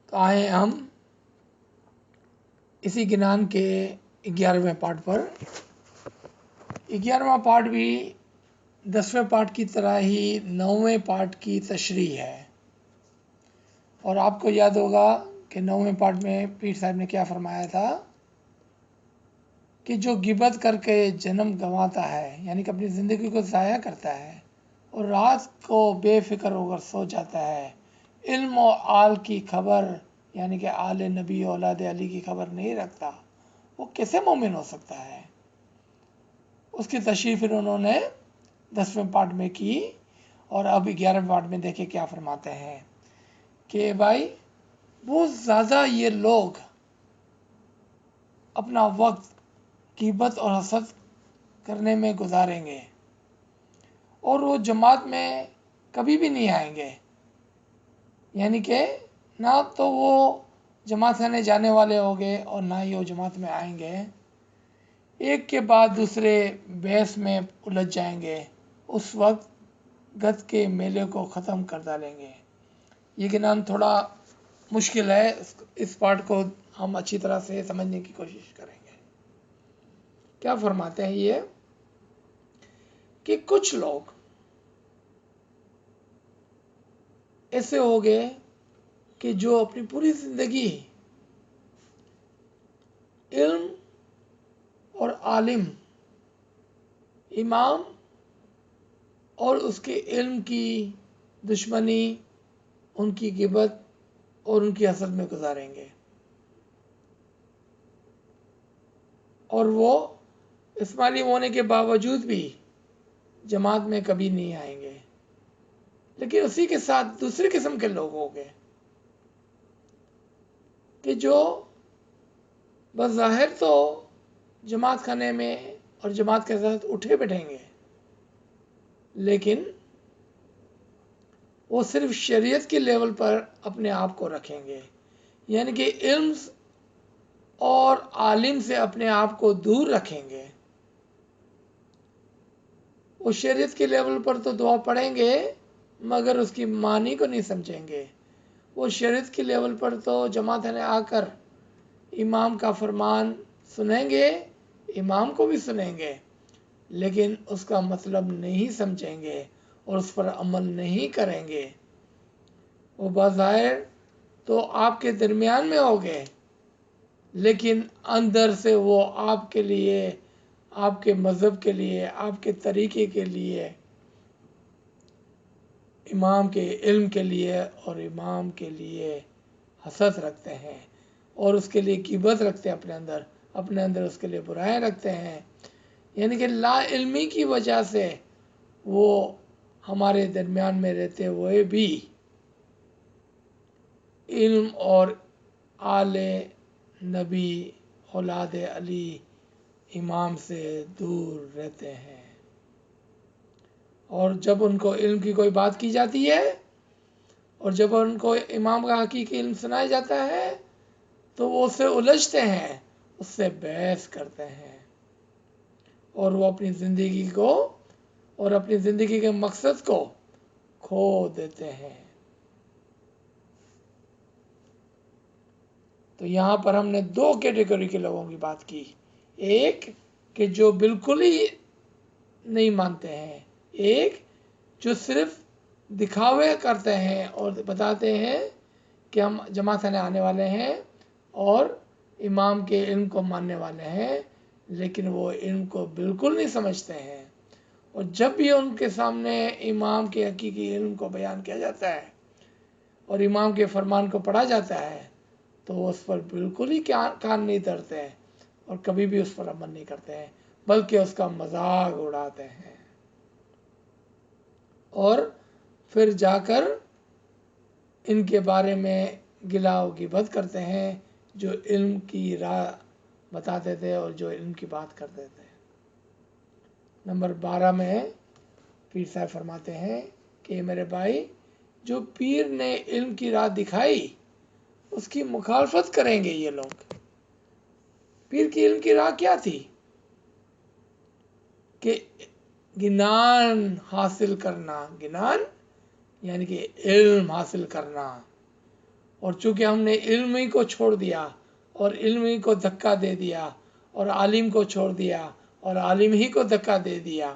تو آئے ہم اسی گنان کے 11ویں پارٹ پر۔ 11واں پارٹ بھی 10ویں پارٹ کی طرح ہی 9ویں پارٹ کی تشریح ہے، اور آپ کو یاد ہوگا کہ 9ویں پارٹ میں پیر صاحب نے کیا فرمایا تھا کہ جو غیبت کر کے جنم گنواتا ہے، یعنی کہ اپنی زندگی کو ضائع کرتا ہے اور رات کو بے فکر ہو کر سو جاتا ہے، علم و آل کی خبر یعنی کہ آل نبی اولاد علی کی خبر نہیں رکھتا، وہ کیسے مومن ہو سکتا ہے؟ اس کی تشریح پھر انہوں نے 10ویں پارٹ میں کی، اور اب 11ویں پارٹ میں دیکھیں کیا فرماتے ہیں کہ بھائی بہت زیادہ یہ لوگ اپنا وقت غیبت اور حسد کرنے میں گزاریں گے، اور وہ جماعت میں کبھی بھی نہیں آئیں گے، یعنی کہ نہ تو وہ جماعت خانے جانے والے ہوں گے اور نہ ہی وہ جماعت میں آئیں گے، ایک کے بعد دوسرے بحث میں الجھ جائیں گے، اس وقت گت کے میلے کو ختم کر ڈالیں گے۔ یہ گنان تھوڑا مشکل ہے، اس پارٹ کو ہم اچھی طرح سے سمجھنے کی کوشش کریں گے۔ کیا فرماتے ہیں یہ کہ کچھ لوگ ایسے ہو گئے کہ جو اپنی پوری زندگی علم اور عالم، امام اور اس کے علم کی دشمنی، ان کی غیبت اور ان کی حسد میں گزاریں گے، اور وہ اسماعیلی ہونے کے باوجود بھی جماعت میں کبھی نہیں آئیں گے۔ لیکن اسی کے ساتھ دوسری قسم کے لوگ ہوں گے کہ جو بظاہر تو جماعت خانے میں اور جماعت کے ساتھ اٹھے بیٹھیں گے، لیکن وہ صرف شریعت کے لیول پر اپنے آپ کو رکھیں گے، یعنی کہ علم اور عالم سے اپنے آپ کو دور رکھیں گے۔ وہ شریعت کے لیول پر تو دعا پڑھیں گے مگر اس کی معنی کو نہیں سمجھیں گے۔ وہ شریعت کے لیول پر تو جماعت نے آ کر امام کا فرمان سنیں گے، امام کو بھی سنیں گے، لیکن اس کا مطلب نہیں سمجھیں گے اور اس پر عمل نہیں کریں گے۔ وہ بظاہر تو آپ کے درمیان میں ہوگے، لیکن اندر سے وہ آپ کے لیے، آپ کے مذہب کے لیے، آپ کے طریقے کے لیے، امام کے علم کے لیے اور امام کے لیے حسد رکھتے ہیں، اور اس کے لیے غیبت رکھتے ہیں، اپنے اندر اس کے لیے برائیں رکھتے ہیں، یعنی کہ لا علمی کی وجہ سے وہ ہمارے درمیان میں رہتے ہوئے بھی علم اور آل نبی اولاد علی امام سے دور رہتے ہیں، اور جب ان کو علم کی کوئی بات کی جاتی ہے اور جب ان کو امام کا حقیقی علم سنایا جاتا ہے تو وہ اس سے الجھتے ہیں، اس سے بحث کرتے ہیں، اور وہ اپنی زندگی کو اور اپنی زندگی کے مقصد کو کھو دیتے ہیں۔ تو یہاں پر ہم نے دو کیٹیگری کے لوگوں کی بات کی، ایک کہ جو بالکل ہی نہیں مانتے ہیں، ایک جو صرف دکھاوے کرتے ہیں اور بتاتے ہیں کہ ہم جماعت خانے آنے والے ہیں اور امام کے علم کو ماننے والے ہیں، لیکن وہ علم کو بالکل نہیں سمجھتے ہیں، اور جب بھی ان کے سامنے امام کے حقیقی علم کو بیان کیا جاتا ہے اور امام کے فرمان کو پڑھا جاتا ہے تو وہ اس پر بالکل ہی کان نہیں دھرتے ہیں اور کبھی بھی اس پر عمل نہیں کرتے ہیں، بلکہ اس کا مذاق اڑاتے ہیں، اور پھر جا کر ان کے بارے میں گلا و غیبت کرتے ہیں جو علم کی راہ بتاتے تھے اور جو علم کی بات کرتے تھے۔ نمبر 12 میں پیر صاحب فرماتے ہیں کہ میرے بھائی جو پیر نے علم کی راہ دکھائی اس کی مخالفت کریں گے یہ لوگ۔ پیر کی علم کی راہ کیا تھی؟ کہ گنان حاصل کرنا، گنان یعنی کہ علم حاصل کرنا، اور چونکہ ہم نے علم ہی کو چھوڑ دیا اور علم ہی کو دھکا دے دیا اور عالم کو چھوڑ دیا اور عالم ہی کو دھکا دے دیا،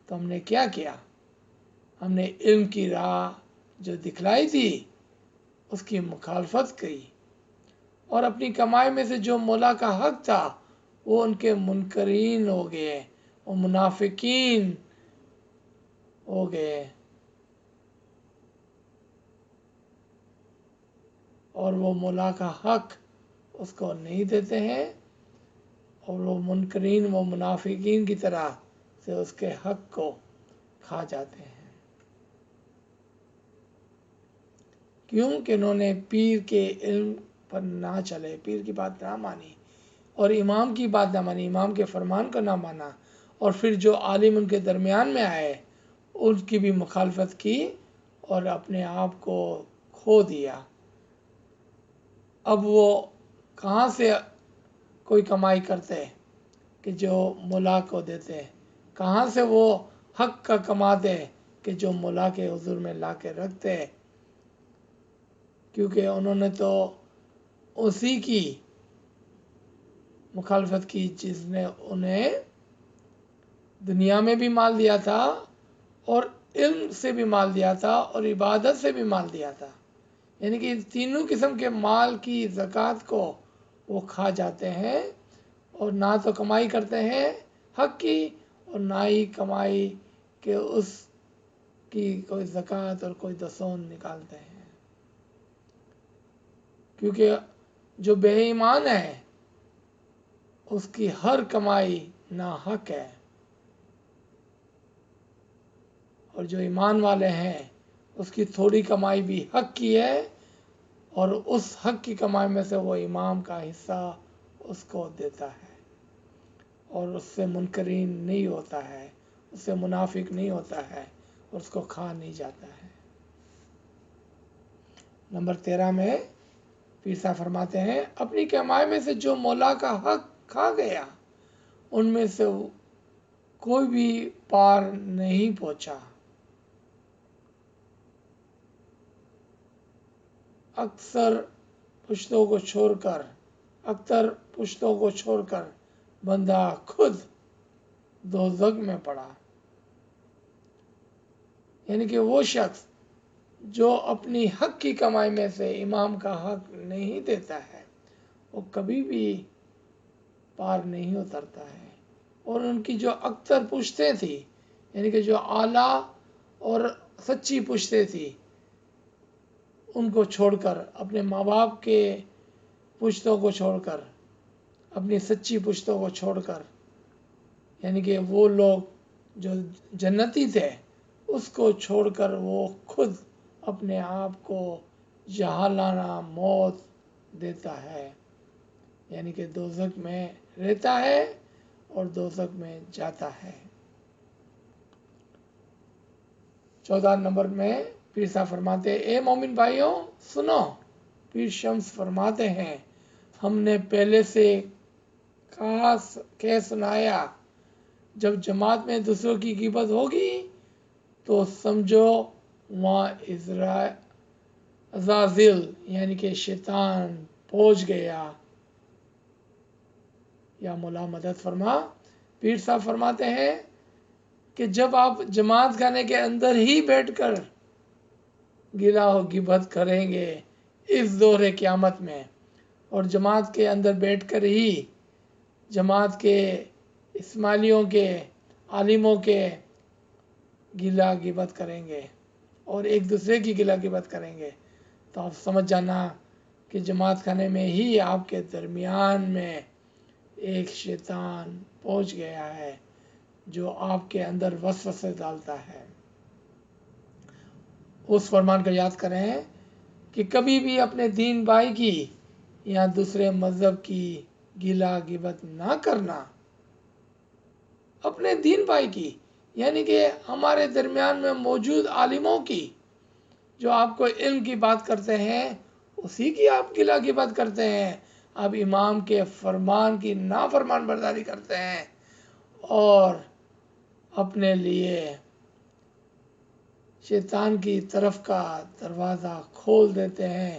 تو ہم نے کیا کیا؟ ہم نے علم کی راہ جو دکھلائی تھی اس کی مخالفت کی، اور اپنی کمائی میں سے جو مولا کا حق تھا وہ ان کے منکرین ہو گئے، وہ منافقین ہو گئے، اور وہ مولا کا حق اس کو نہیں دیتے ہیں، اور وہ منکرین و منافقین کی طرح سے اس کے حق کو کھا جاتے ہیں، کیوں کہ انہوں نے پیر کے علم پر نہ چلے، پیر کی بات نہ مانی، اور امام کی بات نہ مانی، امام کے فرمان کو نہ مانا، اور پھر جو عالم ان کے درمیان میں آئے ان کی بھی مخالفت کی اور اپنے آپ کو کھو دیا۔ اب وہ کہاں سے کوئی کمائی کرتے کہ جو مولا کو دیتے؟ کہاں سے وہ حق کا کماتے کہ جو مولا کے حضور میں لا کے رکھتے؟ کیونکہ انہوں نے تو اسی کی مخالفت کی جس نے انہیں دنیا میں بھی مال دیا تھا اور علم سے بھی مال دیا تھا اور عبادت سے بھی مال دیا تھا، یعنی کہ تینوں قسم کے مال کی زکوٰۃ کو وہ کھا جاتے ہیں، اور نہ تو کمائی کرتے ہیں حق کی اور نہ ہی کمائی کے اس کی کوئی زکوٰۃ اور کوئی دسون نکالتے ہیں، کیونکہ جو بے ایمان ہے اس کی ہر کمائی ناحق ہے، اور جو ایمان والے ہیں اس کی تھوڑی کمائی بھی حق کی ہے، اور اس حق کی کمائی میں سے وہ امام کا حصہ اس کو دیتا ہے، اور اس سے منکرین نہیں ہوتا ہے، اس سے منافق نہیں ہوتا ہے، اور اس کو کھا نہیں جاتا ہے۔ نمبر 13 میں پیر صاحب فرماتے ہیں، اپنی کمائی میں سے جو مولا کا حق کھا گیا ان میں سے کوئی بھی پار نہیں پہنچا، اکثر پشتوں کو چھوڑ کر بندہ خود دوزخ میں پڑا، یعنی کہ وہ شخص جو اپنی حق کی کمائی میں سے امام کا حق نہیں دیتا ہے وہ کبھی بھی پار نہیں اترتا ہے، اور ان کی جو اکثر پشتیں تھی، یعنی کہ جو اعلیٰ اور سچی پشتیں تھی، ان کو چھوڑ کر، اپنے ماں باپ کے پشتوں کو چھوڑ کر، اپنی سچی پشتوں کو چھوڑ کر، یعنی کہ وہ لوگ جو جنتی تھے اس کو چھوڑ کر وہ خود اپنے آپ کو جہالانہ موت دیتا ہے، یعنی کہ دوزخ میں رہتا ہے اور دوزخ میں جاتا ہے۔ 14 نمبر میں پیر صاحب فرماتے ہیں، اے مومن بھائیوں سنو، پیر شمس فرماتے ہیں، ہم نے پہلے سے کہہ سنایا، جب جماعت میں دوسروں کی غیبت ہوگی تو سمجھو وہاں عزازل یعنی کہ شیطان پہنچ گیا، یا مولا مدد فرما۔ پیر صاحب فرماتے ہیں کہ جب آپ جماعت خانے کے اندر ہی بیٹھ کر گلا و غیبت کریں گے اس دور قیامت میں، اور جماعت کے اندر بیٹھ کر ہی جماعت کے اسماعیلیوں کے عالموں کے گلا غیبت کریں گے اور ایک دوسرے کی گلا غیبت کریں گے، تو آپ سمجھ جانا کہ جماعت خانے میں ہی آپ کے درمیان میں ایک شیطان پہنچ گیا ہے جو آپ کے اندر وسوسے ڈالتا ہے۔ اس فرمان کو یاد کریں کہ کبھی بھی اپنے دین بھائی کی یا دوسرے مذہب کی گلا غیبت نہ کرنا، اپنے دین بھائی کی، یعنی کہ ہمارے درمیان میں موجود عالموں کی، جو آپ کو علم کی بات کرتے ہیں اسی کی آپ گلا غیبت کرتے ہیں، آپ امام کے فرمان کی نافرمان برداری کرتے ہیں اور اپنے لیے شیطان کی طرف کا دروازہ کھول دیتے ہیں